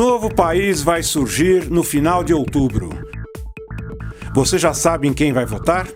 novo país vai surgir no final de outubro. Você já sabe em quem vai votar?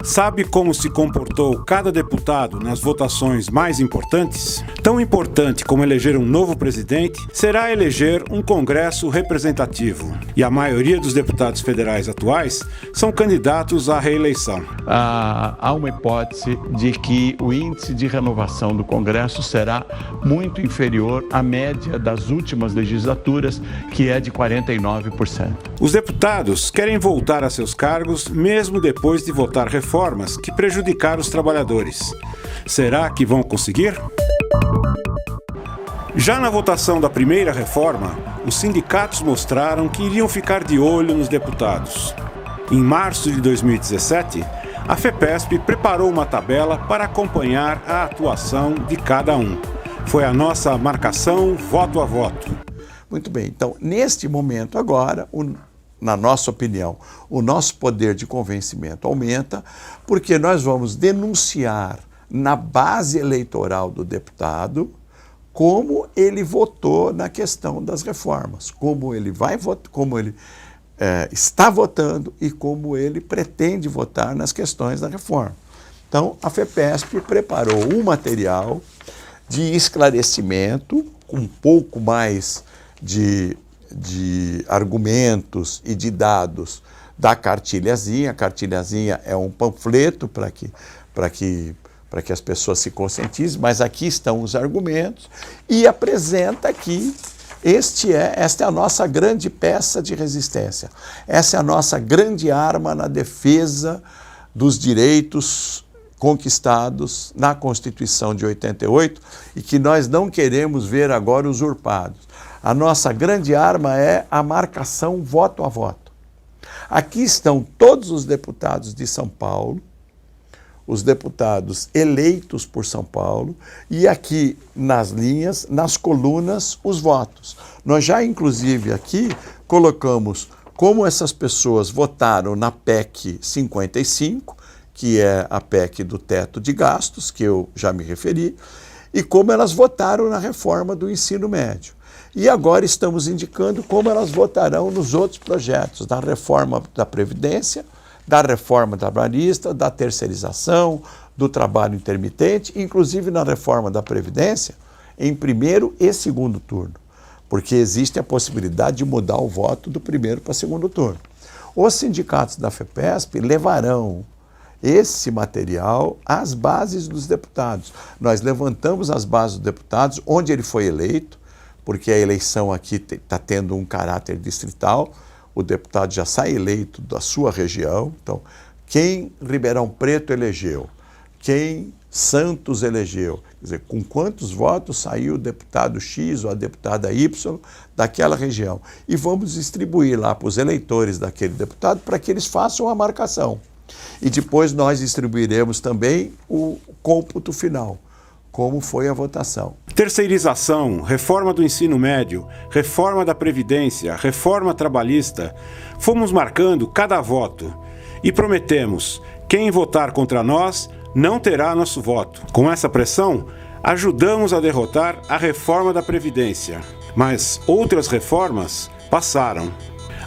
Sabe como se comportou cada deputado nas votações mais importantes? Tão importante como eleger um novo presidente será eleger um Congresso representativo. E a maioria dos deputados federais atuais são candidatos à reeleição. Há uma hipótese de que o índice de renovação do Congresso será muito inferior à média das últimas legislaturas, que é de 49%. Os deputados querem voltar a seus cargos mesmo depois de votar reformas que prejudicaram os trabalhadores. Será que vão conseguir? Já na votação da primeira reforma, os sindicatos mostraram que iriam ficar de olho nos deputados. Em março de 2017, a FEPESP preparou uma tabela para acompanhar a atuação de cada um. Foi a nossa marcação voto a voto. Muito bem, então, neste momento agora, na nossa opinião, o nosso poder de convencimento aumenta, porque nós vamos denunciar na base eleitoral do deputado como ele votou na questão das reformas, como ele vai votar, como ele está votando e como ele pretende votar nas questões da reforma. Então, a FEPESP preparou um material de esclarecimento, com um pouco mais de argumentos e de dados da cartilhazinha. A cartilhazinha é um panfleto para que as pessoas se conscientizem, mas aqui estão os argumentos e apresenta aqui, esta é a nossa grande peça de resistência, essa é a nossa grande arma na defesa dos direitos conquistados na Constituição de 88 e que nós não queremos ver agora usurpados. A nossa grande arma é a marcação voto a voto. Aqui estão todos os deputados de São Paulo, os deputados eleitos por São Paulo, e aqui nas linhas, nas colunas, os votos. Nós já, inclusive, aqui colocamos como essas pessoas votaram na PEC 55, que é a PEC do teto de gastos, que eu já me referi, e como elas votaram na reforma do ensino médio. E agora estamos indicando como elas votarão nos outros projetos, da reforma da Previdência, da reforma trabalhista, da terceirização, do trabalho intermitente, inclusive na reforma da Previdência, em primeiro e segundo turno, porque existe a possibilidade de mudar o voto do primeiro para o segundo turno. Os sindicatos da FEPESP levarão esse material às bases dos deputados. Nós levantamos as bases dos deputados onde ele foi eleito, porque a eleição aqui está tendo um caráter distrital, o deputado já sai eleito da sua região. Então, quem Ribeirão Preto elegeu, quem Santos elegeu, quer dizer, com quantos votos saiu o deputado X ou a deputada Y daquela região. E vamos distribuir lá para os eleitores daquele deputado para que eles façam a marcação. E depois nós distribuiremos também o cômputo final, como foi a votação. Terceirização, reforma do ensino médio, reforma da Previdência, reforma trabalhista. Fomos marcando cada voto e prometemos: quem votar contra nós não terá nosso voto. Com essa pressão, ajudamos a derrotar a reforma da Previdência. Mas outras reformas passaram.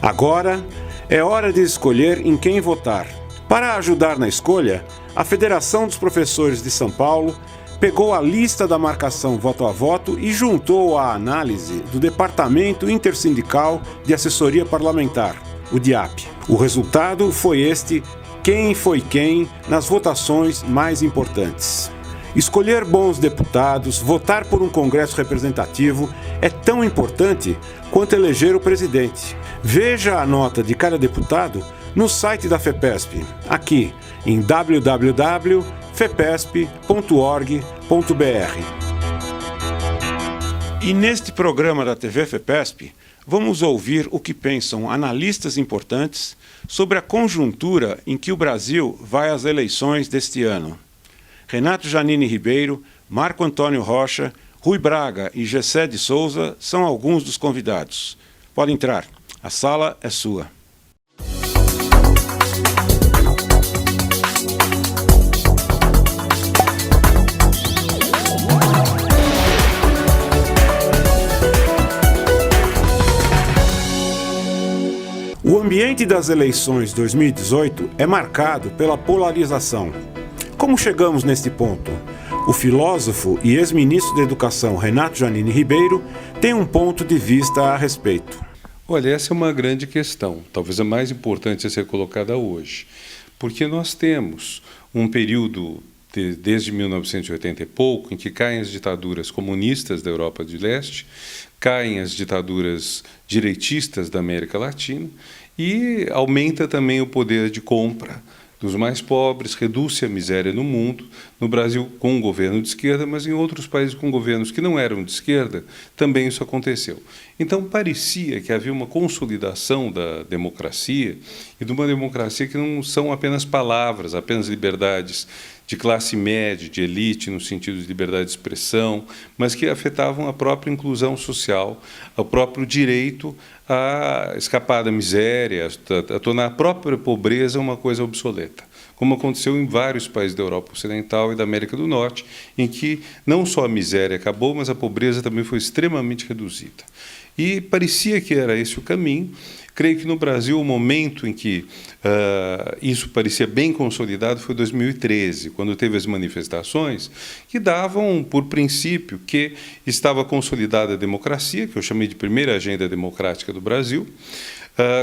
Agora é hora de escolher em quem votar. Para ajudar na escolha, a Federação dos Professores de São Paulo pegou a lista da marcação voto a voto e juntou à análise do Departamento Intersindical de Assessoria Parlamentar, o DIAP. O resultado foi este: quem foi quem nas votações mais importantes. Escolher bons deputados, votar por um Congresso representativo é tão importante quanto eleger o presidente. Veja a nota de cada deputado no site da FEPESP, aqui em www.fepesp.org.br. E neste programa da TV FEPESP, vamos ouvir o que pensam analistas importantes sobre a conjuntura em que o Brasil vai às eleições deste ano. Renato Janine Ribeiro, Marco Antônio Rocha, Rui Braga e Gessé de Souza são alguns dos convidados. Pode entrar, a sala é sua. ambiente das eleições 2018 é marcado pela polarização. Como chegamos neste ponto? O filósofo e ex-ministro da Educação Renato Janine Ribeiro tem um ponto de vista a respeito. Olha, essa é uma grande questão, talvez a mais importante a ser colocada hoje, porque nós temos um período desde 1980 e pouco em que caem as ditaduras comunistas da Europa de Leste, caem as ditaduras direitistas da América Latina e aumenta também o poder de compra dos mais pobres, reduz-se a miséria no mundo, no Brasil com um governo de esquerda, mas em outros países com governos que não eram de esquerda, também isso aconteceu. Então parecia que havia uma consolidação da democracia, e de uma democracia que não são apenas palavras, apenas liberdades de classe média, de elite, no sentido de liberdade de expressão, mas que afetavam a própria inclusão social, o próprio direito a escapar da miséria, a tornar a própria pobreza uma coisa obsoleta, como aconteceu em vários países da Europa Ocidental e da América do Norte, em que não só a miséria acabou, mas a pobreza também foi extremamente reduzida. E parecia que era esse o caminho. Creio que no Brasil o momento em que isso parecia bem consolidado foi 2013, quando teve as manifestações que davam por princípio que estava consolidada a democracia, que eu chamei de primeira agenda democrática do Brasil,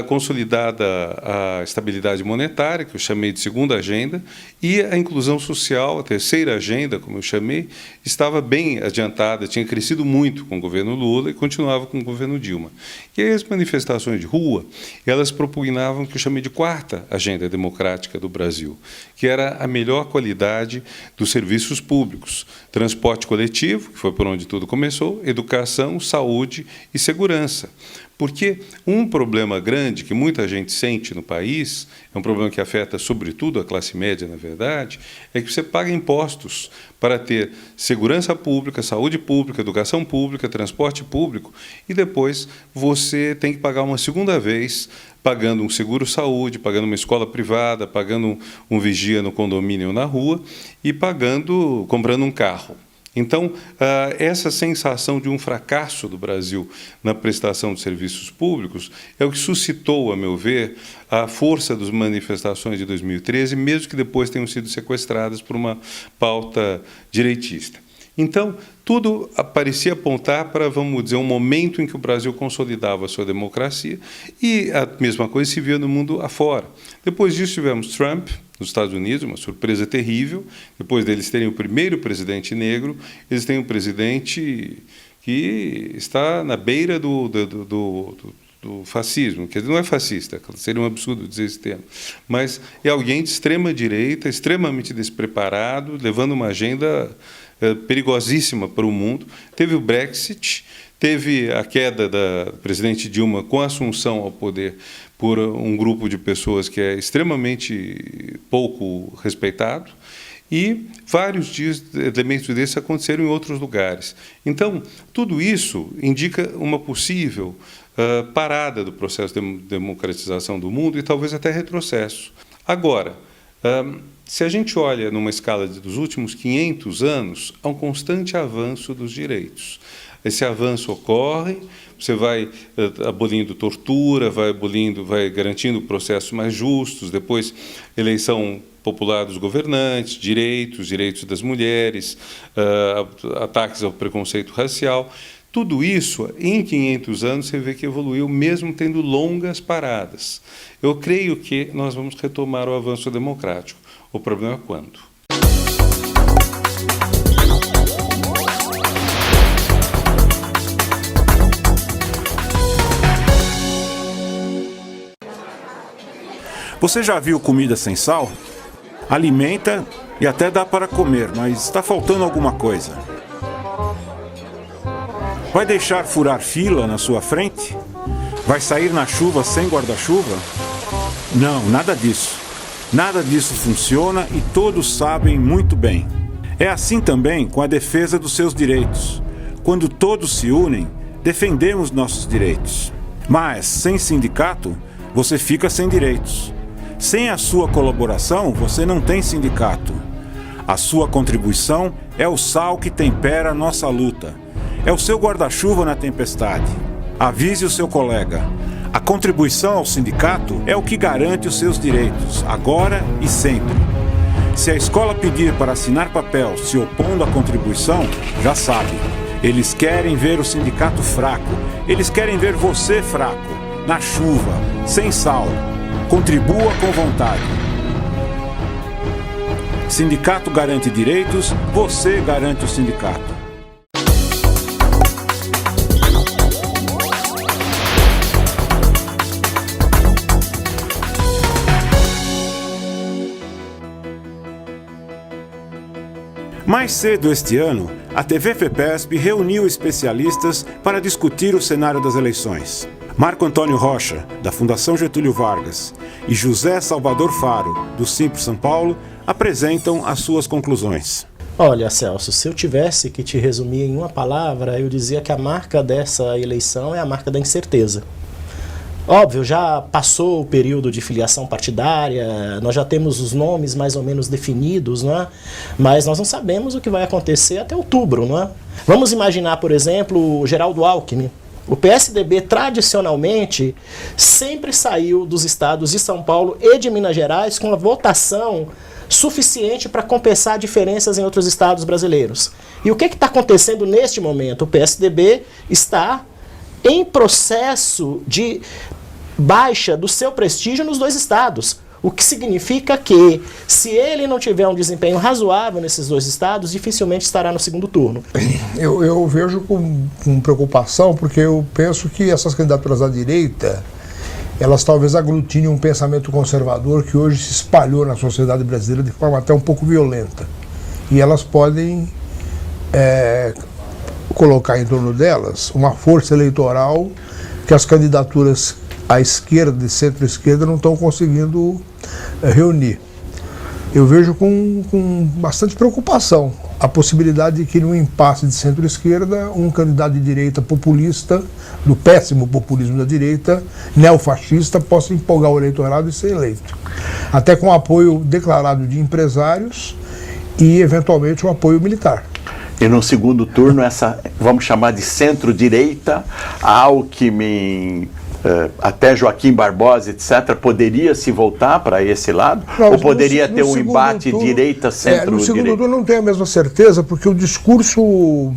consolidada a estabilidade monetária, que eu chamei de segunda agenda, e a inclusão social, a terceira agenda, como eu chamei, estava bem adiantada, tinha crescido muito com o governo Lula e continuava com o governo Dilma. E aí as manifestações de rua, elas propugnavam o que eu chamei de quarta agenda democrática do Brasil, que era a melhor qualidade dos serviços públicos, transporte coletivo, que foi por onde tudo começou, educação, saúde e segurança. Porque um problema grande que muita gente sente no país, é um problema que afeta sobretudo a classe média, na verdade, é que você paga impostos para ter segurança pública, saúde pública, educação pública, transporte público, e depois você tem que pagar uma segunda vez, pagando um seguro-saúde, pagando uma escola privada, pagando um vigia no condomínio ou na rua e comprando um carro. Então, essa sensação de um fracasso do Brasil na prestação de serviços públicos é o que suscitou, a meu ver, a força das manifestações de 2013, mesmo que depois tenham sido sequestradas por uma pauta direitista. Então, tudo parecia apontar para, vamos dizer, um momento em que o Brasil consolidava a sua democracia, e a mesma coisa se via no mundo afora. Depois disso tivemos Trump, nos Estados Unidos, uma surpresa terrível. Depois deles terem o primeiro presidente negro, eles têm um presidente que está na beira do fascismo, quer dizer, não é fascista, seria um absurdo dizer esse termo, mas é alguém de extrema direita, extremamente despreparado, levando uma agenda perigosíssima para o mundo. Teve o Brexit, teve a queda da presidente Dilma com a assunção ao poder por um grupo de pessoas que é extremamente pouco respeitado, e vários elementos desses aconteceram em outros lugares. Então, tudo isso indica uma possível parada do processo de democratização do mundo e talvez até retrocesso. Agora, se a gente olha numa escala dos últimos 500 anos, há um constante avanço dos direitos. Esse avanço ocorre, você vai abolindo tortura, vai garantindo processos mais justos, depois eleição popular dos governantes, direitos das mulheres, ataques ao preconceito racial. Tudo isso, em 500 anos, você vê que evoluiu, mesmo tendo longas paradas. Eu creio que nós vamos retomar o avanço democrático. O problema é quando. Você já viu comida sem sal? Alimenta e até dá para comer, mas está faltando alguma coisa. Vai deixar furar fila na sua frente? Vai sair na chuva sem guarda-chuva? Não, nada disso. Nada disso funciona e todos sabem muito bem. É assim também com a defesa dos seus direitos. Quando todos se unem, defendemos nossos direitos. Mas, sem sindicato, você fica sem direitos. Sem a sua colaboração, você não tem sindicato. A sua contribuição é o sal que tempera a nossa luta. É o seu guarda-chuva na tempestade. Avise o seu colega. A contribuição ao sindicato é o que garante os seus direitos, agora e sempre. Se a escola pedir para assinar papel se opondo à contribuição, já sabe. Eles querem ver o sindicato fraco. Eles querem ver você fraco, na chuva, sem sal. Contribua com vontade. Sindicato garante direitos, você garante o sindicato. Mais cedo este ano, a TV FEPESP reuniu especialistas para discutir o cenário das eleições. Marco Antônio Rocha, da Fundação Getúlio Vargas, e José Salvador Faro, do Simples São Paulo, apresentam as suas conclusões. Olha, Celso, se eu tivesse que te resumir em uma palavra, eu dizia que a marca dessa eleição é a marca da incerteza. Óbvio, já passou o período de filiação partidária, nós já temos os nomes mais ou menos definidos, não é? Mas nós não sabemos o que vai acontecer até outubro, não é? Vamos imaginar, por exemplo, o Geraldo Alckmin. O PSDB, tradicionalmente, sempre saiu dos estados de São Paulo e de Minas Gerais com a votação suficiente para compensar diferenças em outros estados brasileiros. E o que está acontecendo neste momento? O PSDB está em processo de baixa do seu prestígio nos dois estados. O que significa que, se ele não tiver um desempenho razoável nesses dois estados, dificilmente estará no segundo turno. Eu vejo com preocupação, porque eu penso que essas candidaturas à direita, elas talvez aglutinem um pensamento conservador que hoje se espalhou na sociedade brasileira de forma até um pouco violenta. E elas podem colocar em torno delas uma força eleitoral que as candidaturas à esquerda e centro-esquerda não estão conseguindo reunir. Eu vejo com bastante preocupação a possibilidade de que, num impasse de centro-esquerda, um candidato de direita populista, do péssimo populismo da direita, neofascista, possa empolgar o eleitorado e ser eleito. Até com apoio declarado de empresários e, eventualmente, um apoio militar. E no segundo turno, essa, vamos chamar de centro-direita, Alckmin, até Joaquim Barbosa, etc., poderia se voltar para esse lado? Não, ou poderia ter um embate direita-centro-direita? No segundo turno não tenho a mesma certeza, porque o discurso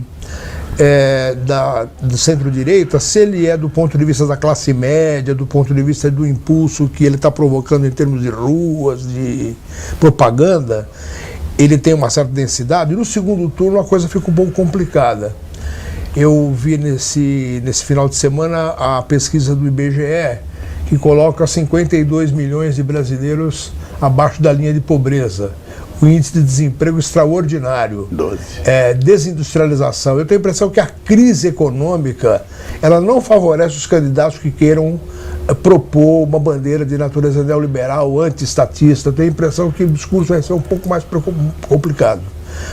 do centro-direita, se ele é do ponto de vista da classe média, do ponto de vista do impulso que ele está provocando em termos de ruas, de propaganda, ele tem uma certa densidade. E no segundo turno a coisa fica um pouco complicada. Eu vi nesse final de semana a pesquisa do IBGE, que coloca 52 milhões de brasileiros abaixo da linha de pobreza. O índice de desemprego extraordinário. 12. Desindustrialização. Eu tenho a impressão que a crise econômica, ela não favorece os candidatos que queiram propor uma bandeira de natureza neoliberal, anti-estatista. Eu tenho a impressão que o discurso vai ser um pouco mais complicado.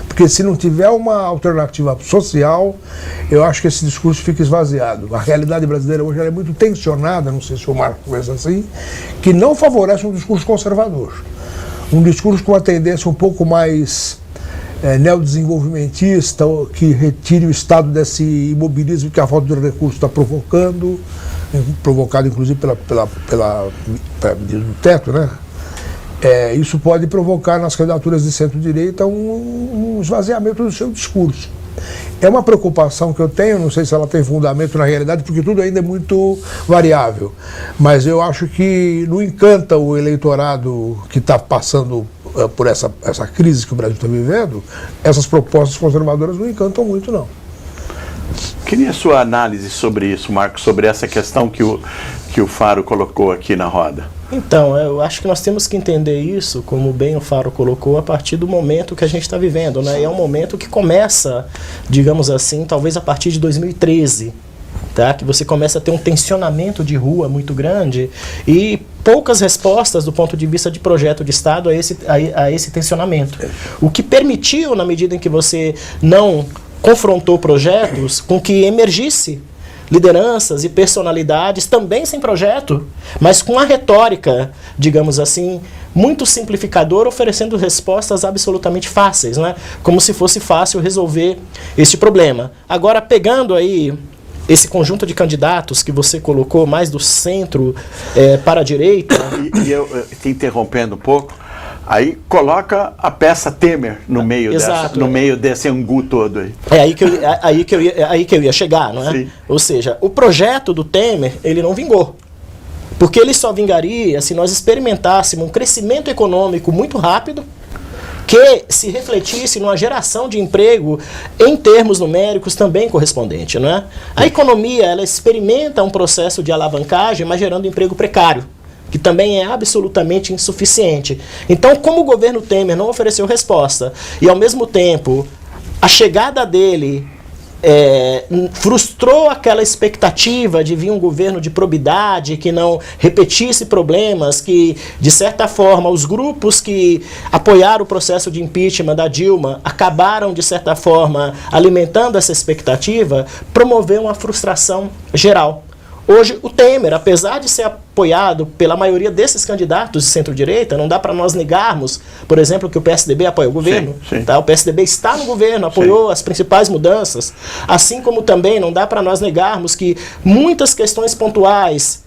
Porque se não tiver uma alternativa social, eu acho que esse discurso fica esvaziado. A realidade brasileira hoje é muito tensionada, não sei se o Marco pensa assim, que não favorece um discurso conservador. Um discurso com uma tendência um pouco mais neodesenvolvimentista, que retire o Estado desse imobilismo que a falta de recursos está provocando, provocado inclusive pela medida do teto, né? Isso pode provocar nas candidaturas de centro-direita um esvaziamento do seu discurso. É uma preocupação que eu tenho, não sei se ela tem fundamento na realidade, porque tudo ainda é muito variável. Mas eu acho que não encanta o eleitorado que está passando por essa crise que o Brasil está vivendo, essas propostas conservadoras não encantam muito, não. Queria a sua análise sobre isso, Marcos, sobre essa questão que o Faro colocou aqui na roda. Então, eu acho que nós temos que entender isso, como bem o Faro colocou, a partir do momento que a gente está vivendo, né? E é um momento que começa, digamos assim, talvez a partir de 2013, tá? Que você começa a ter um tensionamento de rua muito grande e poucas respostas do ponto de vista de projeto de Estado a esse tensionamento. O que permitiu, na medida em que você não confrontou projetos, com que emergisse lideranças e personalidades também sem projeto, mas com a retórica, digamos assim, muito simplificadora, oferecendo respostas absolutamente fáceis, né? Como se fosse fácil resolver este problema. Agora, pegando aí esse conjunto de candidatos que você colocou, mais do centro para a direita... E eu te interrompendo um pouco, aí coloca a peça Temer no meio, no meio desse angu todo aí. É aí que eu ia chegar, não é? Sim. Ou seja, o projeto do Temer, ele não vingou. Porque ele só vingaria se nós experimentássemos um crescimento econômico muito rápido, que se refletisse numa geração de emprego em termos numéricos também correspondente, não é? A economia, ela experimenta um processo de alavancagem, mas gerando emprego precário, que também é absolutamente insuficiente. Então, como o governo Temer não ofereceu resposta, e ao mesmo tempo a chegada dele frustrou aquela expectativa de vir um governo de probidade, que não repetisse problemas, que, de certa forma, os grupos que apoiaram o processo de impeachment da Dilma acabaram, de certa forma, alimentando essa expectativa, promoveu uma frustração geral. Hoje, o Temer, apesar de ser apoiado pela maioria desses candidatos de centro-direita, não dá para nós negarmos, por exemplo, que o PSDB apoia o governo. Sim. Tá? O PSDB está no governo, apoiou as principais mudanças, assim como também não dá para nós negarmos que muitas questões pontuais,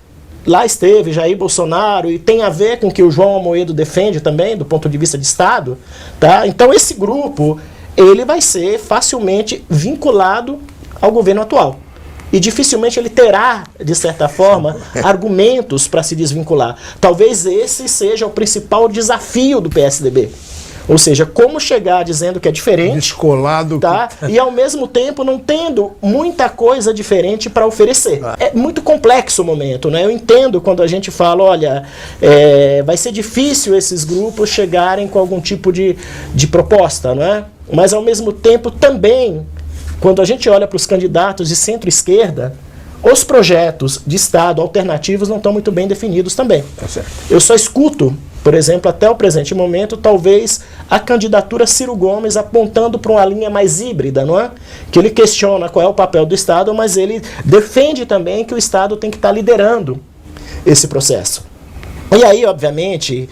lá esteve Jair Bolsonaro, e tem a ver com o que o João Amoedo defende também, do ponto de vista de Estado. Tá? Então, esse grupo, ele vai ser facilmente vinculado ao governo atual. E dificilmente ele terá, de certa forma, argumentos para se desvincular. Talvez esse seja o principal desafio do PSDB. Ou seja, como chegar dizendo que é diferente, descolado, tá? E ao mesmo tempo não tendo muita coisa diferente para oferecer. É muito complexo o momento, né? Eu entendo quando a gente fala, olha, vai ser difícil esses grupos chegarem com algum tipo de proposta, não é? Mas ao mesmo tempo também, quando a gente olha para os candidatos de centro-esquerda, os projetos de Estado alternativos não estão muito bem definidos também. Tá certo. Eu só escuto, por exemplo, até o presente momento, talvez a candidatura Ciro Gomes apontando para uma linha mais híbrida, não é? Que ele questiona qual é o papel do Estado, mas ele defende também que o Estado tem que estar liderando esse processo. E aí, obviamente,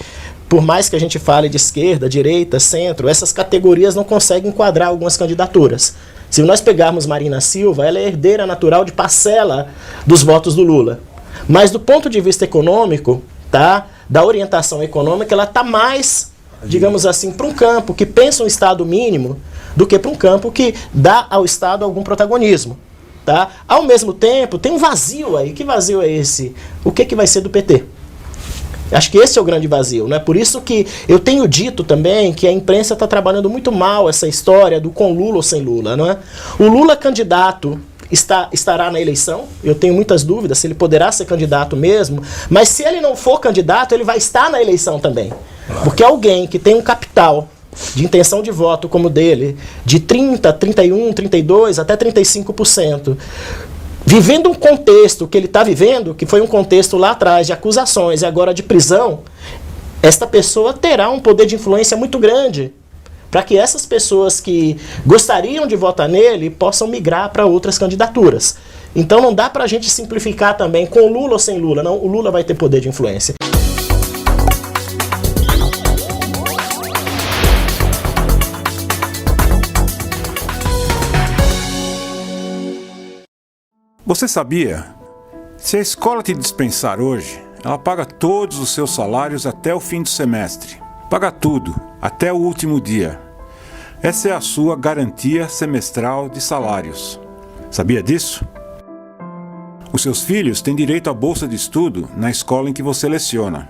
por mais que a gente fale de esquerda, direita, centro, essas categorias não conseguem enquadrar algumas candidaturas. Se nós pegarmos Marina Silva, ela é herdeira natural de parcela dos votos do Lula. Mas do ponto de vista econômico, tá, da orientação econômica, ela está mais, digamos assim, para um campo que pensa um Estado mínimo do que para um campo que dá ao Estado algum protagonismo. Tá? Ao mesmo tempo, tem um vazio aí. Que vazio é esse? O que vai ser do PT? Acho que esse é o grande vazio, né? Por isso que eu tenho dito também que a imprensa está trabalhando muito mal essa história do com Lula ou sem Lula, não é? O Lula candidato estará na eleição, eu tenho muitas dúvidas se ele poderá ser candidato mesmo, mas se ele não for candidato, ele vai estar na eleição também. Porque alguém que tem um capital de intenção de voto como o dele, de 30, 31, 32, até 35%, vivendo um contexto que ele está vivendo, que foi um contexto lá atrás de acusações e agora de prisão, esta pessoa terá um poder de influência muito grande para que essas pessoas que gostariam de votar nele possam migrar para outras candidaturas. Então não dá para a gente simplificar também com Lula ou sem Lula, não, o Lula vai ter poder de influência. Você sabia? Se a escola te dispensar hoje, ela paga todos os seus salários até o fim do semestre. Paga tudo, até o último dia. Essa é a sua garantia semestral de salários. Sabia disso? Os seus filhos têm direito à bolsa de estudo na escola em que você leciona.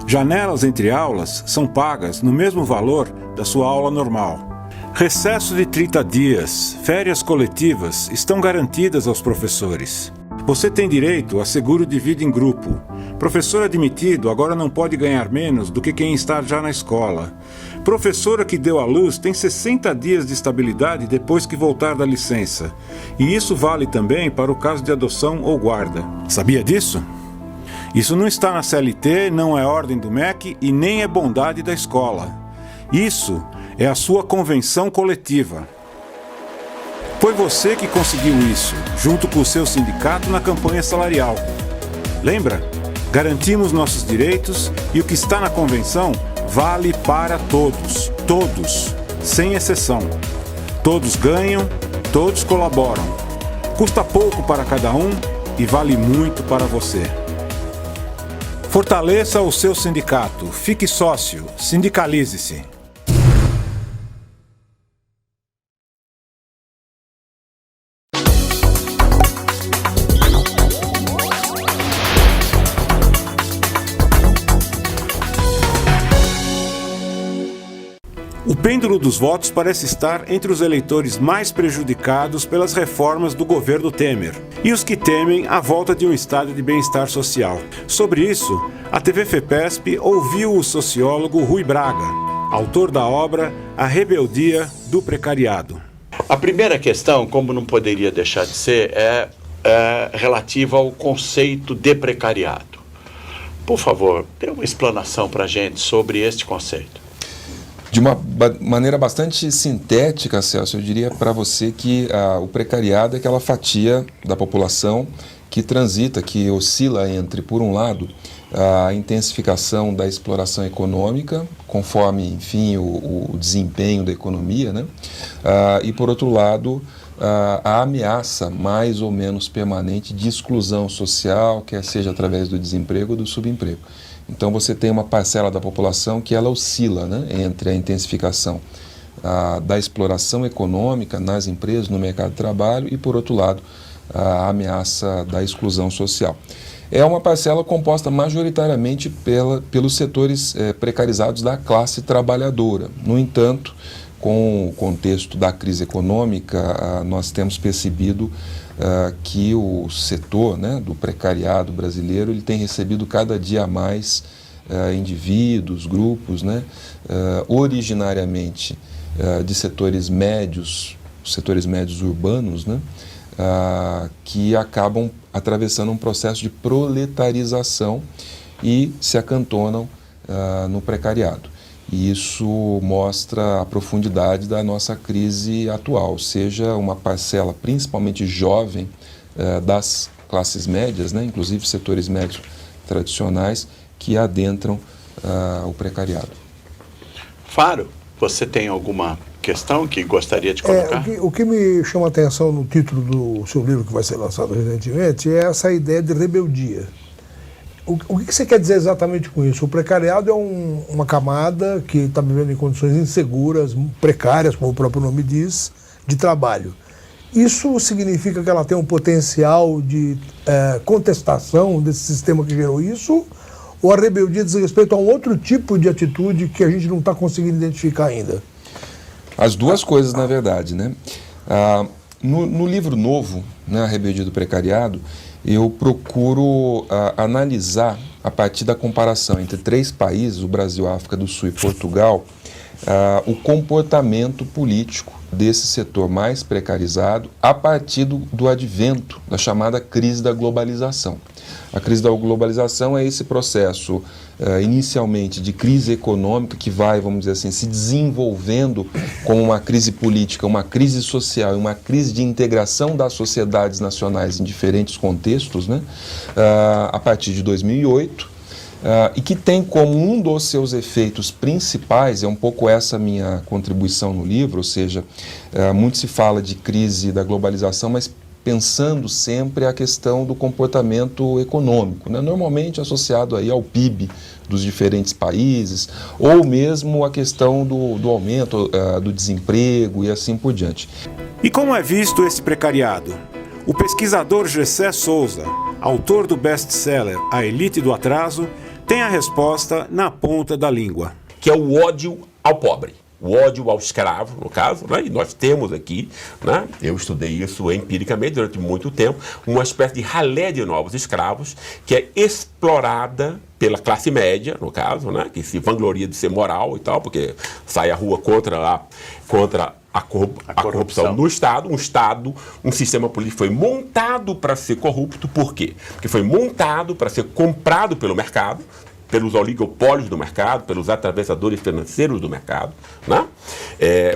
Janelas entre aulas são pagas no mesmo valor da sua aula normal. Recesso de 30 dias, férias coletivas estão garantidas aos professores. Você tem direito a seguro de vida em grupo. Professor admitido agora não pode ganhar menos do que quem está já na escola. Professora que deu à luz tem 60 dias de estabilidade depois que voltar da licença. E isso vale também para o caso de adoção ou guarda. Sabia disso? Isso não está na CLT, não é ordem do MEC e nem é bondade da escola. Isso é a sua convenção coletiva. Foi você que conseguiu isso, junto com o seu sindicato na campanha salarial. Lembra? Garantimos nossos direitos e o que está na convenção vale para todos, todos, sem exceção. Todos ganham, todos colaboram. Custa pouco para cada um e vale muito para você. Fortaleça o seu sindicato, fique sócio, sindicalize-se. O pêndulo dos votos parece estar entre os eleitores mais prejudicados pelas reformas do governo Temer e os que temem a volta de um estado de bem-estar social. Sobre isso, a TV FEPESP ouviu o sociólogo Rui Braga, autor da obra A Rebeldia do Precariado. A primeira questão, como não poderia deixar de ser, é relativa ao conceito de precariado. Por favor, dê uma explanação para a gente sobre este conceito. De uma maneira bastante sintética, Celso, eu diria para você que o precariado é aquela fatia da população que transita, que oscila entre, por um lado, a intensificação da exploração econômica, conforme, enfim, o desempenho da economia, né? E, por outro lado, a ameaça mais ou menos permanente de exclusão social, quer seja através do desemprego ou do subemprego. Então você tem uma parcela da população que ela oscila, né, entre a intensificação da exploração econômica nas empresas, no mercado de trabalho e, por outro lado, a ameaça da exclusão social. É uma parcela composta majoritariamente pelos setores precarizados da classe trabalhadora. No entanto, com o contexto da crise econômica, nós temos percebido que o setor, né, do precariado brasileiro ele tem recebido cada dia mais indivíduos, grupos, né, originariamente de setores médios urbanos, né, que acabam atravessando um processo de proletarização e se acantonam no precariado. E isso mostra a profundidade da nossa crise atual, seja uma parcela principalmente jovem das classes médias, né, inclusive setores médios tradicionais, que adentram o precariado. Faro, você tem alguma questão que gostaria de colocar? O que me chama a atenção no título do seu livro, que vai ser lançado recentemente, é essa ideia de rebeldia. O que você quer dizer exatamente com isso? O precariado é uma camada que está vivendo em condições inseguras, precárias, como o próprio nome diz, de trabalho. Isso significa que ela tem um potencial de contestação desse sistema que gerou isso? Ou a rebeldia diz respeito a um outro tipo de atitude que a gente não está conseguindo identificar ainda? As duas coisas, na verdade, né? No livro novo, né, A Rebeldia do Precariado, eu procuro analisar, a partir da comparação entre 3 países, o Brasil, a África do Sul e Portugal, o comportamento político desse setor mais precarizado a partir do advento da chamada crise da globalização. A crise da globalização é esse processo inicialmente de crise econômica que vai, vamos dizer assim, se desenvolvendo como uma crise política, uma crise social e uma crise de integração das sociedades nacionais em diferentes contextos, né, a partir de 2008, e que tem como um dos seus efeitos principais, é um pouco essa minha contribuição no livro, ou seja, muito se fala de crise da globalização, mas pensando sempre a questão do comportamento econômico, né? Normalmente associado aí ao PIB dos diferentes países, ou mesmo a questão do aumento do desemprego e assim por diante. E como é visto esse precariado? O pesquisador Gessé Souza, autor do best-seller A Elite do Atraso, tem a resposta na ponta da língua. Que é o ódio ao pobre. O ódio ao escravo, no caso, né? E nós temos aqui, né? Eu estudei isso empiricamente durante muito tempo, uma espécie de ralé de novos escravos que é explorada pela classe média, no caso, né? Que se vangloria de ser moral e tal, porque sai à rua contra a corrupção no Estado. Um sistema político foi montado para ser corrupto. Por quê? Porque foi montado para ser comprado pelo mercado, pelos oligopólios do mercado, pelos atravessadores financeiros do mercado, né?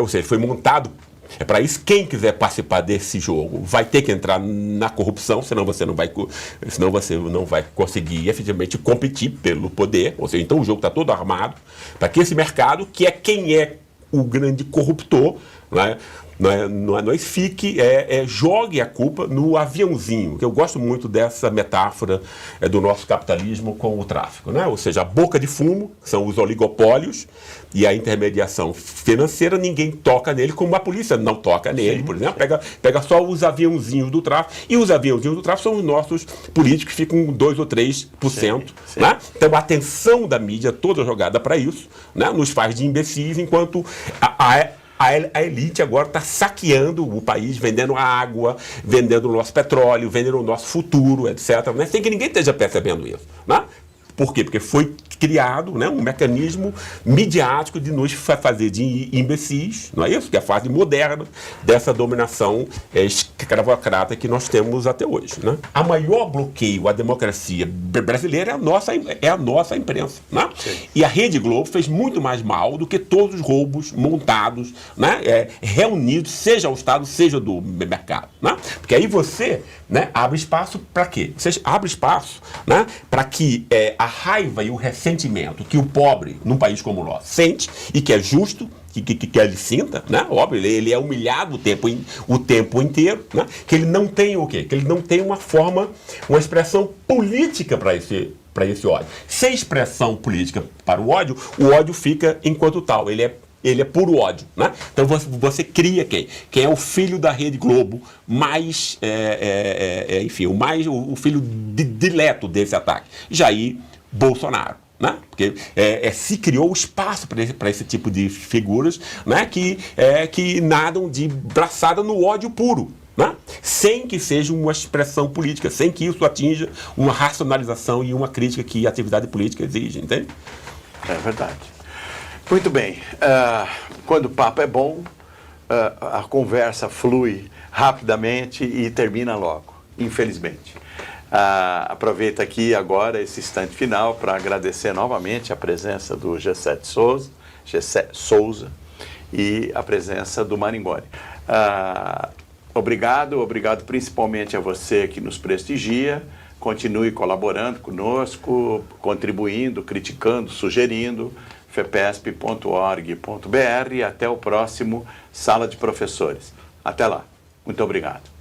Ou seja, foi montado. É para isso, quem quiser participar desse jogo vai ter que entrar na corrupção, senão você não vai conseguir efetivamente competir pelo poder. Ou seja, então o jogo está todo armado para que esse mercado, que é quem é o grande corruptor, né, jogue a culpa no aviãozinho, que eu gosto muito dessa metáfora do nosso capitalismo com o tráfico, né? Ou seja, a boca de fumo, que são os oligopólios, e a intermediação financeira, ninguém toca nele, como a polícia não toca nele, por exemplo, pega só os aviãozinhos do tráfico, e os aviãozinhos do tráfico são os nossos políticos que ficam com 2 ou 3%. Né? Então a atenção da mídia toda jogada para isso, né? Nos faz de imbecis, enquanto a elite agora está saqueando o país, vendendo a água, vendendo o nosso petróleo, vendendo o nosso futuro, etc., né? Sem que ninguém esteja percebendo isso. Né? Por quê? Porque foi criado, né, um mecanismo midiático de nos fazer de imbecis, não é isso? Que é a fase moderna dessa dominação escravocrata que nós temos até hoje. Né? A maior bloqueio à democracia brasileira é a nossa imprensa. Né? E a Rede Globo fez muito mais mal do que todos os roubos montados, né, reunidos, seja ao Estado, seja do mercado. Né? Porque aí você, né, abre espaço para quê? Você abre espaço, né, para que a raiva e o ressentimento que o pobre, num país como o nosso, sente, e que é justo, que ele sinta, né? Óbvio, ele é humilhado o tempo inteiro, né? Que ele não tem o quê? Que ele não tem uma expressão política para esse ódio. Sem expressão política para o ódio fica enquanto tal, ele é puro ódio, né? Então você cria quem? Quem é o filho da Rede Globo, mais, enfim, o filho dileto desse ataque? Jair Bolsonaro. Né? Porque se criou espaço para esse tipo de figuras, né? que nadam de braçada no ódio puro, né? Sem que seja uma expressão política, sem que isso atinja uma racionalização e uma crítica que a atividade política exige, entende? É verdade. Muito bem. Quando o papo é bom, a conversa flui rapidamente e termina logo, infelizmente. Aproveito aqui agora esse instante final para agradecer novamente a presença do G7 Souza e a presença do Maringoni. Obrigado principalmente a você que nos prestigia. Continue colaborando conosco, contribuindo, criticando, sugerindo. fepesp.org.br e até o próximo Sala de Professores. Até lá. Muito obrigado.